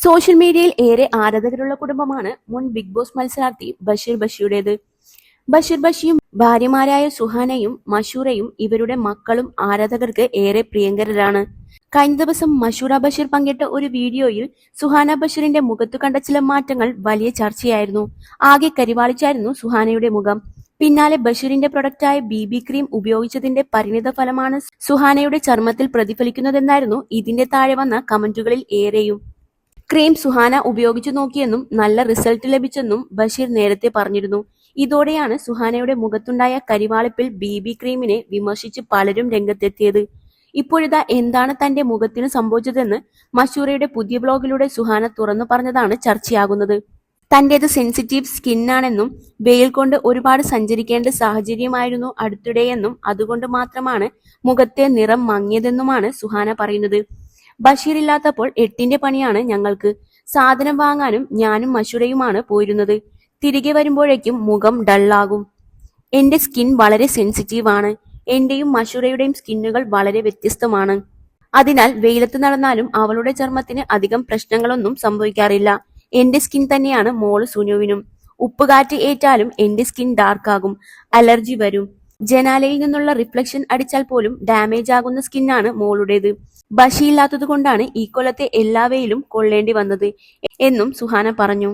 Social മീഡിയയിൽ ഏറെ ആരാധകരുള്ള കുടുംബമാണ് മുൻ ബിഗ് ബോസ് മത്സരാർത്ഥി ബഷീർ ബഷിയുടേത്. ബഷീർ ബഷിയും ഭാര്യമാരായ സുഹാനയും മഷൂറയും ഇവരുടെ മക്കളും ആരാധകർക്ക് ഏറെ പ്രിയങ്കരരാണ്. കഴിഞ്ഞ ദിവസം മഷൂറ ബഷീർ പങ്കിട്ട ഒരു വീഡിയോയിൽ സുഹാന ബഷീറിന്റെ മുഖത്തു കണ്ട ചില മാറ്റങ്ങൾ വലിയ ചർച്ചയായിരുന്നു. ആകെ കരിവാളിച്ചായിരുന്നു സുഹാനയുടെ മുഖം. പിന്നാലെ ബഷീറിന്റെ പ്രൊഡക്റ്റായ BB ക്രീം ഉപയോഗിച്ചതിന്റെ പരിണിത ഫലമാണ് സുഹാനയുടെ ചർമ്മത്തിൽ പ്രതിഫലിക്കുന്നതെന്നായിരുന്നു ഇതിന്റെ താഴെ വന്ന കമന്റുകളിൽ ഏറെയും. ക്രീം സുഹാന ഉപയോഗിച്ചു നോക്കിയെന്നും നല്ല റിസൾട്ട് ലഭിച്ചെന്നും ബഷീർ നേരത്തെ പറഞ്ഞിരുന്നു. ഇതോടെയാണ് സുഹാനയുടെ മുഖത്തുണ്ടായ കരിവാളിപ്പിൽ BB ക്രീമിനെ വിമർശിച്ച് പലരും രംഗത്തെത്തിയത്. ഇപ്പോഴിതാ എന്താണ് തന്റെ മുഖത്തിന് സംഭവിച്ചതെന്ന് മഷൂറയുടെ പുതിയ ബ്ലോഗിലൂടെ സുഹാന തുറന്നു പറഞ്ഞതാണ് ചർച്ചയാകുന്നത്. തന്റേത് സെൻസിറ്റീവ് സ്കിന്നാണെന്നും വെയിൽ കൊണ്ട് ഒരുപാട് സഞ്ചരിക്കേണ്ട സാഹചര്യമായിരുന്നു അടുത്തിടെയെന്നും അതുകൊണ്ട് മാത്രമാണ് മുഖത്തെ നിറം മങ്ങിയതെന്നുമാണ് സുഹാന പറയുന്നത്. ബഷീർ ഇല്ലാത്തപ്പോൾ 8ന്റെ പണിയാണ് ഞങ്ങൾക്ക്. സാധനം വാങ്ങാനും ഞാനും മഷൂറയുമാണ് പോയിരുന്നത്. തിരികെ വരുമ്പോഴേക്കും മുഖം ഡള്ളാകും. എന്റെ സ്കിൻ വളരെ സെൻസിറ്റീവ് ആണ്. എന്റെയും മഷൂറയുടെയും സ്കിന്നുകൾ വളരെ വ്യത്യസ്തമാണ്. അതിനാൽ വെയിലത്ത് നടന്നാലും അവളുടെ ചർമ്മത്തിന് അധികം പ്രശ്നങ്ങളൊന്നും സംഭവിക്കാറില്ല. എന്റെ സ്കിൻ തന്നെയാണ് മോള് സുനുവിനും. ഉപ്പുകാറ്റ് ഏറ്റാലും എന്റെ സ്കിൻ ഡാർക്കാകും, അലർജി വരും. ജനാലയിൽ നിന്നുള്ള റിഫ്ലക്ഷൻ അടിച്ചാൽ പോലും ഡാമേജ് ആകുന്ന സ്കിന്നാണ് മോളുടേത്. ബഷി ഇല്ലാത്തതുകൊണ്ടാണ് ഈ കൊല്ലത്തെ എല്ലാ വെയിലും കൊള്ളേണ്ടി വന്നത് എന്നും സുഹാന പറഞ്ഞു.